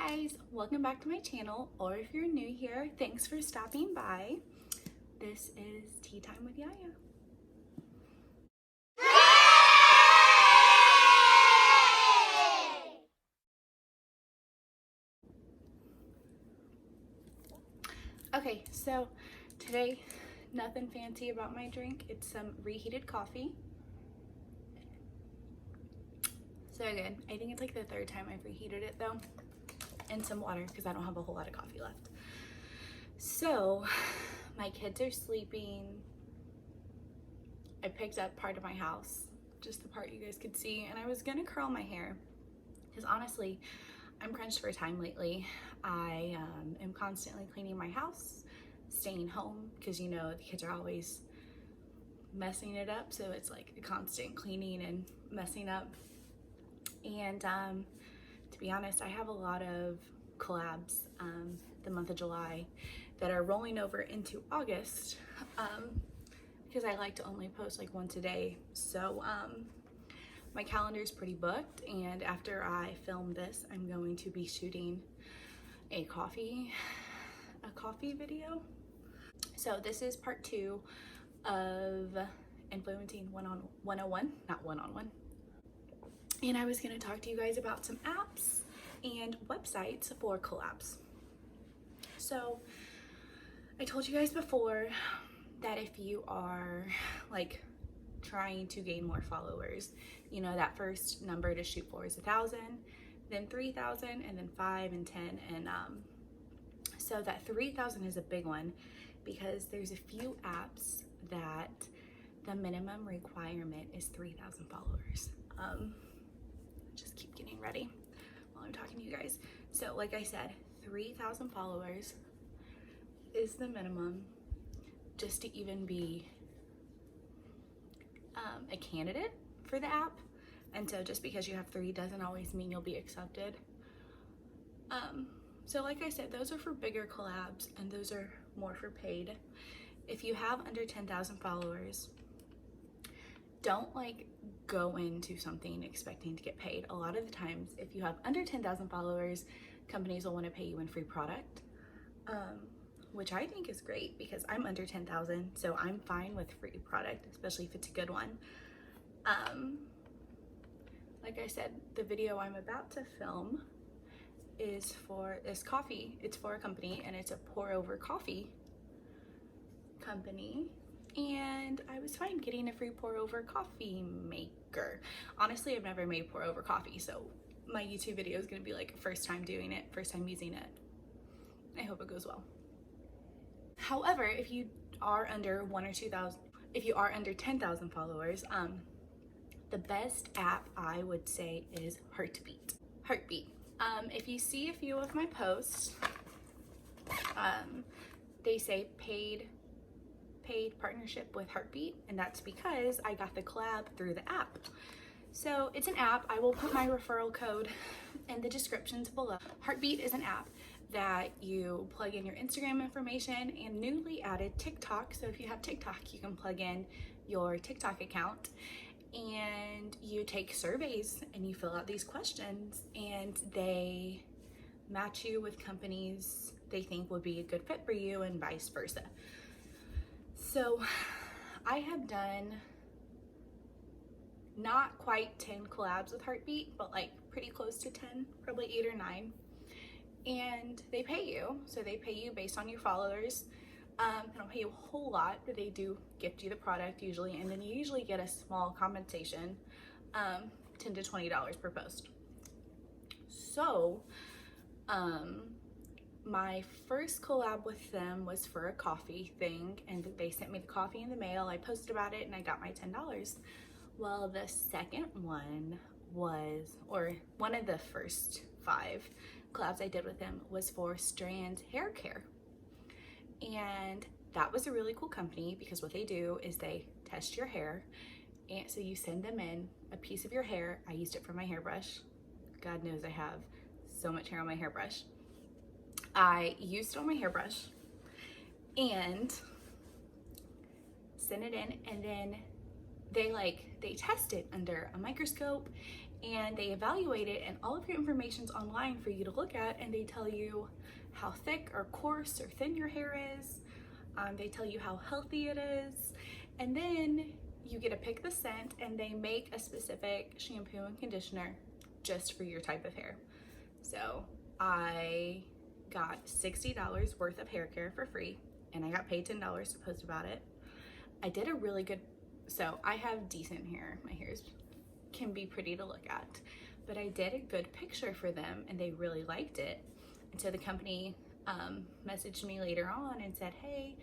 guys, welcome back to my channel, or if you're new here, thanks for stopping by. This is Tea Time with Yaya. Okay, so today, nothing fancy about my drink. It's some reheated coffee. So good. I think it's like the third time I've reheated it though. And some water because I don't have a whole lot of coffee left. So my kids are sleeping. I picked up part of my house, just the part you guys could see, and I was gonna curl my hair because honestly, I'm crunched for time lately. I am constantly cleaning my house, staying home because you know the kids are always messing it up, so it's like a constant cleaning and messing up. And to be honest, I have a lot of collabs the month of July that are rolling over into August because I like to only post like once a day. So my calendar is pretty booked, and after I film this, I'm going to be shooting a coffee video. So this is part 2 of Influencing 101, not one-on-one. And I was gonna talk to you guys about some apps and websites for collabs. So I told you guys before that if you are like trying to gain more followers, you know, that first number to shoot for is 1,000, then 3,000, and then 5 and 10. And so that 3,000 is a big one because there's a few apps that the minimum requirement is 3,000 followers. Just keep getting ready while I'm talking to you guys. So like I said, 3,000 followers is the minimum just to even be a candidate for the app. And so just because you have 3 doesn't always mean you'll be accepted. So like I said, those are for bigger collabs and those are more for paid. If you have under 10,000 followers, don't like go into something expecting to get paid. A lot of the times, if you have under 10,000 followers, companies will want to pay you in free product, which I think is great because I'm under 10,000, so I'm fine with free product, especially if it's a good one. Like I said, the video I'm about to film is for this coffee. It's for a company and it's a pour over coffee company. And I was fine getting a free pour over coffee maker. Honestly, I've never made pour over coffee, so my YouTube video is gonna be like first time doing it, first time using it. I hope it goes well. However, if you are under 1,000 or 2,000, if you are under 10,000 followers, the best app I would say is Heartbeat. If you see a few of my posts, they say paid partnership with Heartbeat, and that's because I got the collab through the app. So it's an app. I will put my referral code in the descriptions below. Heartbeat is an app that you plug in your Instagram information and newly added TikTok. So if you have TikTok, you can plug in your TikTok account and you take surveys and you fill out these questions and they match you with companies they think would be a good fit for you and vice versa. So I have done not quite 10 collabs with Heartbeat, but like pretty close to 10, probably 8 or 9. And they pay you. So they pay you based on your followers. They don't pay you a whole lot, but they do gift you the product usually. And then you usually get a small compensation, $10 to $20 per post. So, my first collab with them was for a coffee thing, and they sent me the coffee in the mail. I posted about it and I got my $10. Well, the second one was, or one of the first 5 collabs I did with them was for Strand Hair Care. And that was a really cool company because what they do is they test your hair. And so you send them in a piece of your hair. I used it for my hairbrush. God knows I have so much hair on my hairbrush. I used it on my hairbrush and sent it in, and then they test it under a microscope and they evaluate it, and all of your information's online for you to look at, and they tell you how thick or coarse or thin your hair is. They tell you how healthy it is, and then you get to pick the scent, and they make a specific shampoo and conditioner just for your type of hair. So I got $60 worth of hair care for free, and I got paid $10 to post about it. I did a really good, so I have decent hair. My hair can be pretty to look at, but I did a good picture for them and they really liked it. And so the company messaged me later on and said, hey,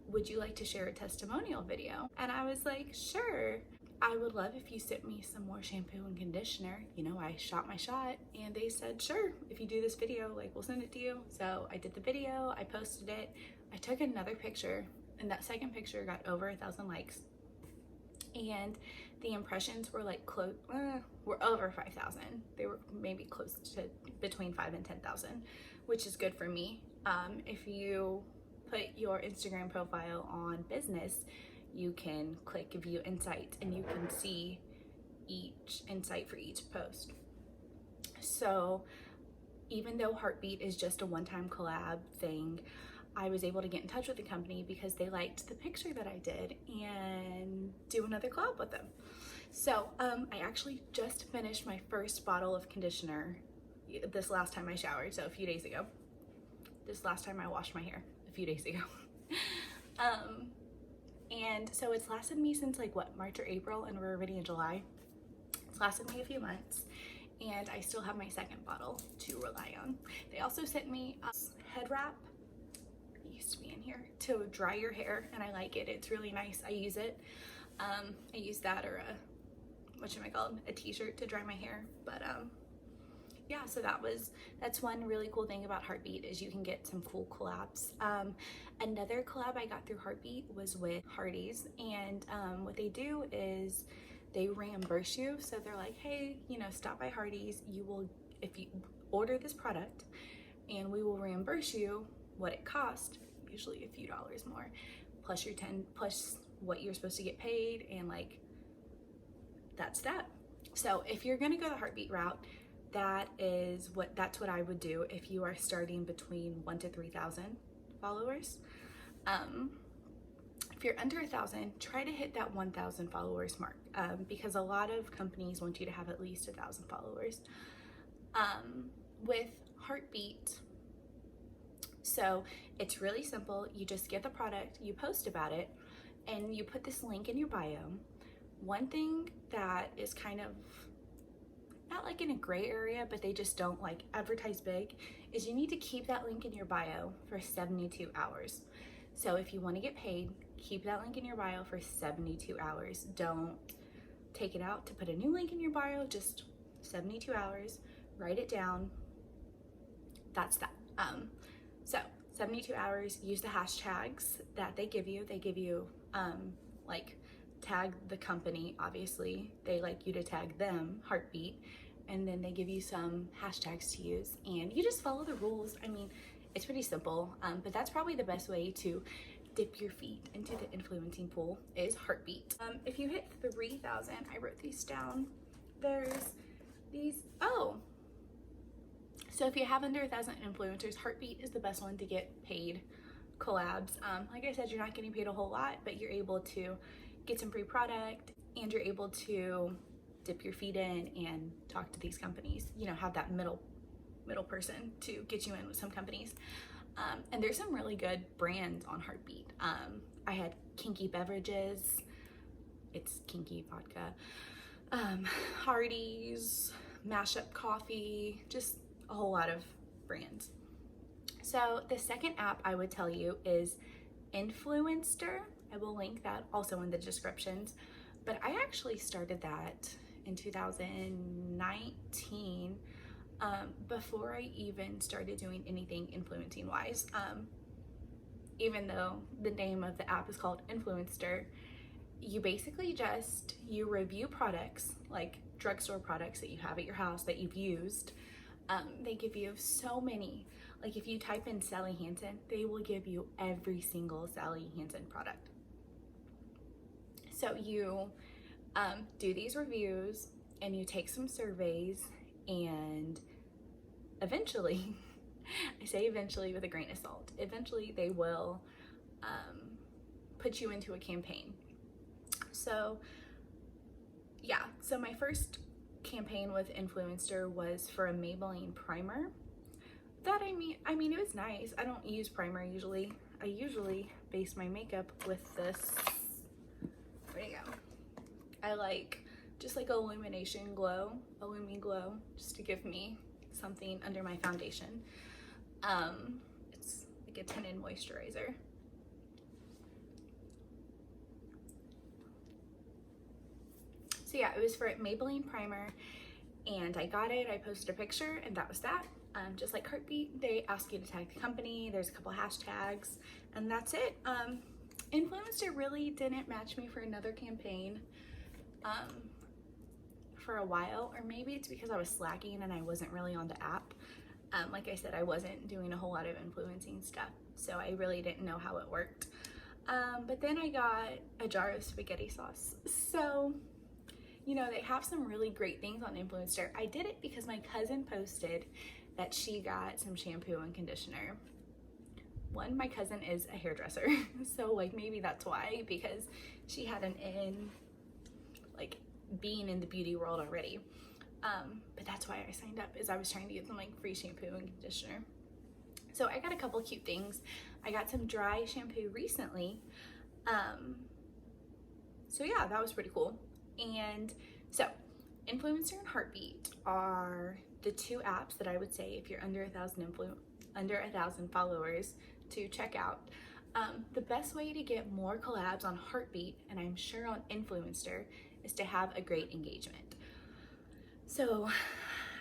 would you like to share a testimonial video? And I was like, sure. I would love if you sent me some more shampoo and conditioner. You know, I shot my shot, and they said, sure, if you do this video, like, we'll send it to you. So I did the video, I posted it, I took another picture, and that second picture got over 1,000 likes. And the impressions were like were over 5,000. They were maybe close to between 5 and 10,000, which is good for me. If you put your Instagram profile on business, you can click view insights and you can see each insight for each post. So even though Heartbeat is just a one-time collab thing, I was able to get in touch with the company because they liked the picture that I did and do another collab with them. So I actually just finished my first bottle of conditioner this last time I showered, so a few days ago. This last time I washed my hair, a few days ago. And so it's lasted me since like what, March or April, and we're already in July. It's lasted me a few months, and I still have my second bottle to rely on. They also sent me a head wrap. It used to be in here to dry your hair, and I like it. It's really nice. I use it. I use that or a t-shirt to dry my hair. But yeah, so that's one really cool thing about Heartbeat is you can get some cool collabs. Another collab I got through Heartbeat was with Hardee's, and what they do is they reimburse you. So they're like, hey, you know, stop by Hardee's. You will, if you order this product, and we will reimburse you what it cost, usually a few dollars more, plus your plus what you're supposed to get paid, and like that's that. So if you're gonna go the Heartbeat route, that's what I would do if you are starting between 1,000 to 3,000 followers. If you're under 1,000, try to hit that 1,000 followers mark, because a lot of companies want you to have at least 1,000 followers. With Heartbeat, so it's really simple. You just get the product, you post about it, and you put this link in your bio. One thing that is kind of not like in a gray area, but they just don't like advertise big, is you need to keep that link in your bio for 72 hours. So if you want to get paid, keep that link in your bio for 72 hours. Don't take it out to put a new link in your bio, just 72 hours, write it down. That's that. So 72 hours, use the hashtags that they give you. They give you like tag the company, obviously. They like you to tag them, Heartbeat, and then they give you some hashtags to use, and you just follow the rules. I mean, it's pretty simple, but that's probably the best way to dip your feet into the influencing pool is Heartbeat. If you hit 3,000, I wrote these down. There's these, so if you have under 1,000 influencers, Heartbeat is the best one to get paid collabs. Like I said, you're not getting paid a whole lot, but you're able to get some free product, and you're able to dip your feet in and talk to these companies, you know, have that middle person to get you in with some companies. And there's some really good brands on Heartbeat. I had Kinky Beverages, it's Kinky Vodka, Hardee's, Mashup Coffee, just a whole lot of brands. So the second app I would tell you is Influenster. I will link that also in the descriptions, but I actually started that in 2019, before I even started doing anything influencing wise. Even though the name of the app is called Influenster, you basically you review products, like drugstore products that you have at your house that you've used. They give you so many. Like if you type in Sally Hansen, they will give you every single Sally Hansen product. So you do these reviews, and you take some surveys, and eventually, I say eventually with a grain of salt, eventually they will put you into a campaign. So yeah, so my first campaign with Influenster was for a Maybelline primer. That I mean it was nice. I don't use primer usually. I usually base my makeup with this. There you go. I like just like a illumination glow, a Lumi glow, just to give me something under my foundation. It's like a tinted moisturizer. So yeah, it was for Maybelline primer, and I got it. I posted a picture, and that was that. Just like Heartbeat, they ask you to tag the company. There's a couple hashtags, and that's it. Influencer really didn't match me for another campaign for a while, or maybe it's because I was slacking and I wasn't really on the app. Like I said, I wasn't doing a whole lot of influencing stuff, so I really didn't know how it worked. But then I got a jar of spaghetti sauce. So, you know, they have some really great things on Influencer. I did it because my cousin posted that she got some shampoo and conditioner. One, my cousin is a hairdresser, so like maybe that's why, because she had an in, like being in the beauty world already. But that's why I signed up, is I was trying to get some like free shampoo and conditioner. So I got a couple cute things. I got some dry shampoo recently. So yeah, that was pretty cool. And so Influencer and Heartbeat are the two apps that I would say if you're under 1,000 followers to check out. The best way to get more collabs on Heartbeat, and I'm sure on Influencer, is to have a great engagement. So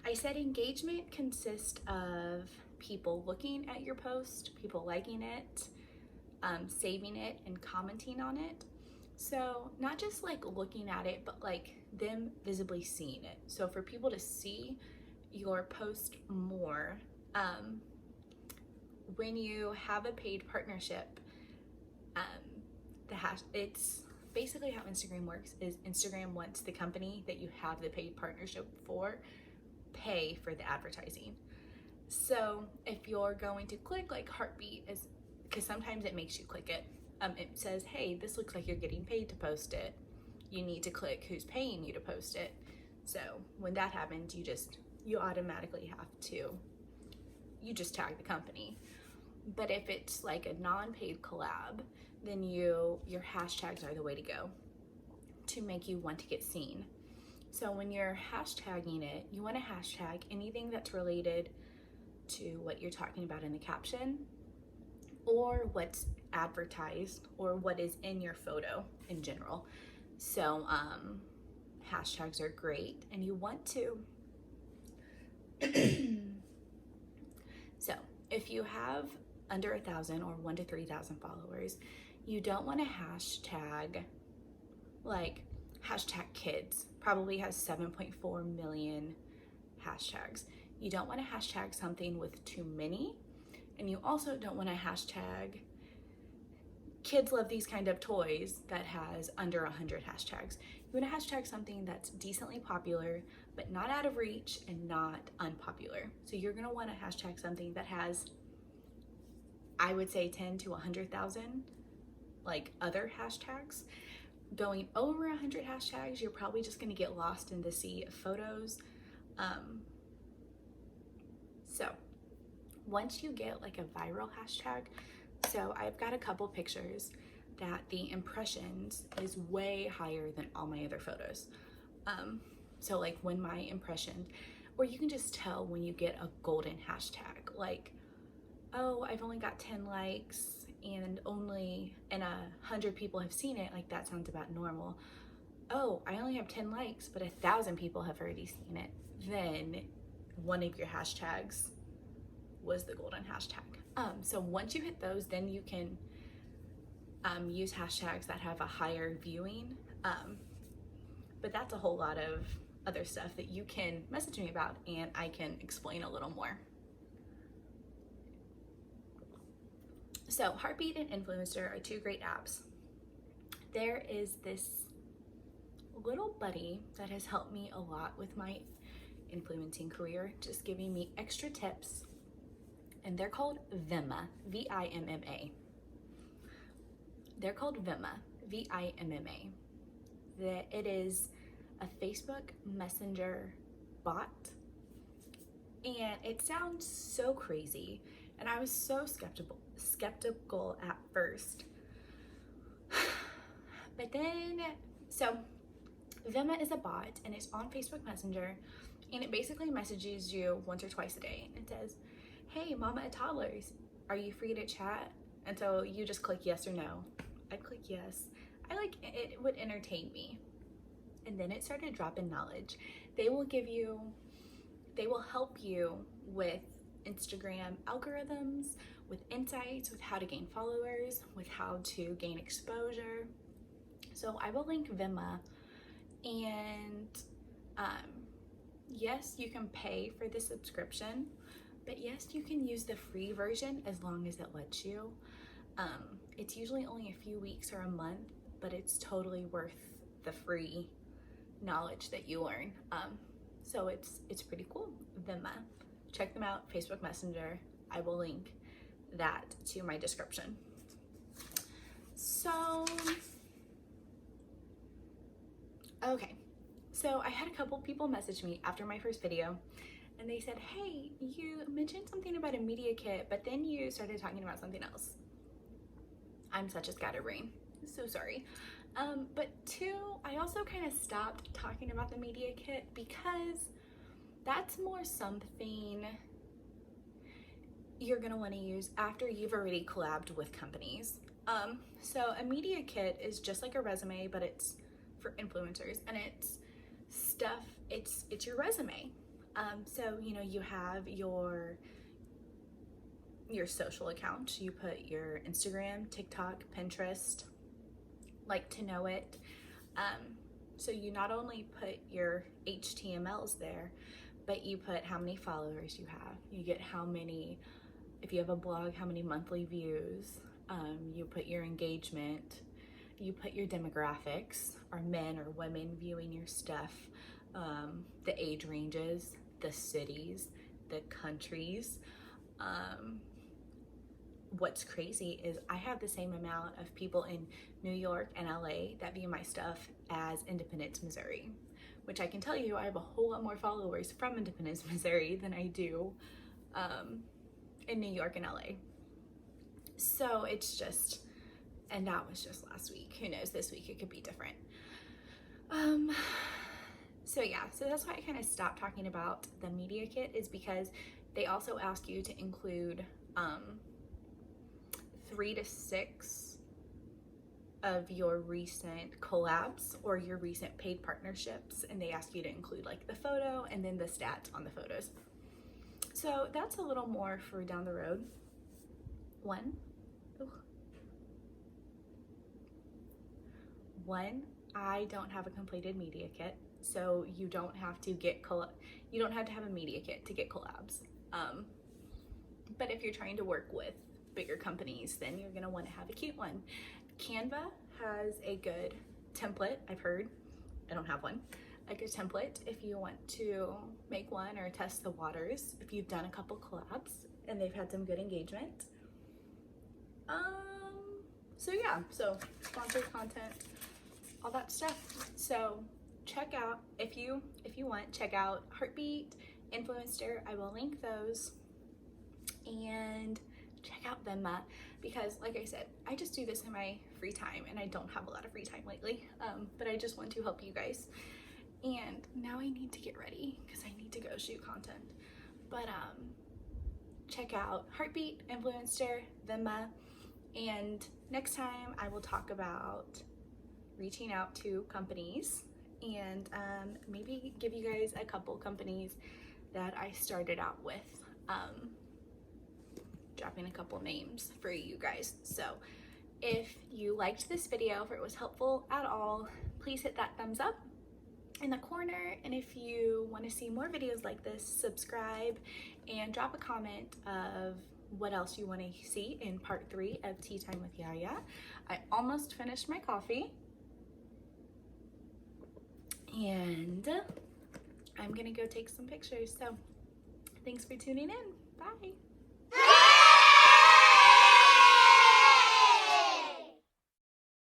I said engagement consists of people looking at your post, people liking it, saving it, and commenting on it. So not just like looking at it, but like them visibly seeing it. So for people to see your post more, when you have a paid partnership, it's basically how Instagram works is Instagram wants the company that you have the paid partnership for pay for the advertising. So if you're going to click like Heartbeat, is because sometimes it makes you click it. It says, hey, this looks like you're getting paid to post it. You need to click who's paying you to post it. So when that happens, you automatically have to, you just tag the company. But if it's like a non-paid collab, then your hashtags are the way to go to make you want to get seen. So when you're hashtagging it, you want to hashtag anything that's related to what you're talking about in the caption, or what's advertised, or what is in your photo in general. So hashtags are great, and you want to so if you have under 1,000 or 1,000 to 3,000 followers, you don't want to hashtag like hashtag kids. Probably has 7.4 million hashtags. You don't want to hashtag something with too many, and you also don't want to hashtag kids love these kind of toys that has under 100 hashtags. You want to hashtag something that's decently popular, but not out of reach and not unpopular. So you're going to want to hashtag something that has, I would say, 10 to 100,000 like other hashtags. Going over 100 hashtags, you're probably just going to get lost in the sea of photos. So once you get like a viral hashtag, so I've got a couple pictures that the impressions is way higher than all my other photos. So like when my impression, or you can just tell when you get a golden hashtag, like, oh, I've only got 10 likes and 100 people have seen it, like that sounds about normal. Oh, I only have 10 likes, but 1,000 people have already seen it. Then one of your hashtags was the golden hashtag. So once you hit those, then you can use hashtags that have a higher viewing. But that's a whole lot of other stuff that you can message me about, and I can explain a little more. So Heartbeat and Influencer are two great apps. There is this little buddy that has helped me a lot with my influencing career, just giving me extra tips, and they're called Vimma, Vimma. They're called Vimma, Vimma. It is a Facebook Messenger bot, and it sounds so crazy, and I was so skeptical at first. But then, so Vimma is a bot, and it's on Facebook Messenger, and it basically messages you once or twice a day, and it says, hey, mama of toddlers, are you free to chat? And so you just click yes or no. I click yes. It would entertain me. And then it started dropping knowledge. They will help you with Instagram algorithms, with insights, with how to gain followers, with how to gain exposure. So I will link Vimma, and yes, you can pay for the subscription, but yes, you can use the free version as long as it lets you. It's usually only a few weeks or a month, but it's totally worth the free knowledge that you learn. So it's pretty cool. Vimma, check them out. Facebook Messenger, I will link that to my description. So okay, so I had a couple people message me after my first video, and they said, hey, you mentioned something about a media kit, but then you started talking about something else. I'm such a scatterbrain, so sorry. But two, I also kind of stopped talking about the media kit because that's more something you're gonna wanna use after you've already collabed with companies. So a media kit is just like a resume, but it's for influencers, and it's your resume. So, you have your social accounts. You put your Instagram, TikTok, Pinterest, like to know it. So you not only put your HTMLs there, but you put how many followers you have. You get how many, if you have a blog, how many monthly views. You put your engagement. You put your demographics, are men or women viewing your stuff, the age ranges, the cities, the countries. What's crazy is I have the same amount of people in New York and LA that view my stuff as Independence, Missouri, which I can tell you I have a whole lot more followers from Independence, Missouri than I do in New York and LA. So it's just, and that was just last week. Who knows, this week it could be different. So yeah, so that's why I kind of stopped talking about the media kit, is because they also ask you to include 3 to 6 of your recent collabs or your recent paid partnerships, and they ask you to include like the photo and then the stats on the photos. So that's a little more for down the road. One, I don't have a completed media kit, so you don't have to have a media kit to get collabs. But if you're trying to work with bigger companies, then you're gonna want to have a cute one. Canva has a good template, I've heard. I don't have one. A good template if you want to make one or test the waters, if you've done a couple collabs and they've had some good engagement. So yeah, so sponsored content, all that stuff. So check out, if you want, check out Heartbeat, Influenster. I will link those, and check out Vimma, because like I said, I just do this in my free time, and I don't have a lot of free time lately, but I just want to help you guys. And now I need to get ready because I need to go shoot content. But check out Heartbeat, Influenster, Vimma, and next time I will talk about reaching out to companies, and maybe give you guys a couple companies that I started out with, dropping a couple names for you guys. So if you liked this video, if it was helpful at all, please hit that thumbs up in the corner, and if you want to see more videos like this, subscribe and drop a comment of what else you want to see in part 3 of Tea Time with Yaya. I almost finished my coffee. and I'm gonna go take some pictures. So thanks for tuning in. Bye.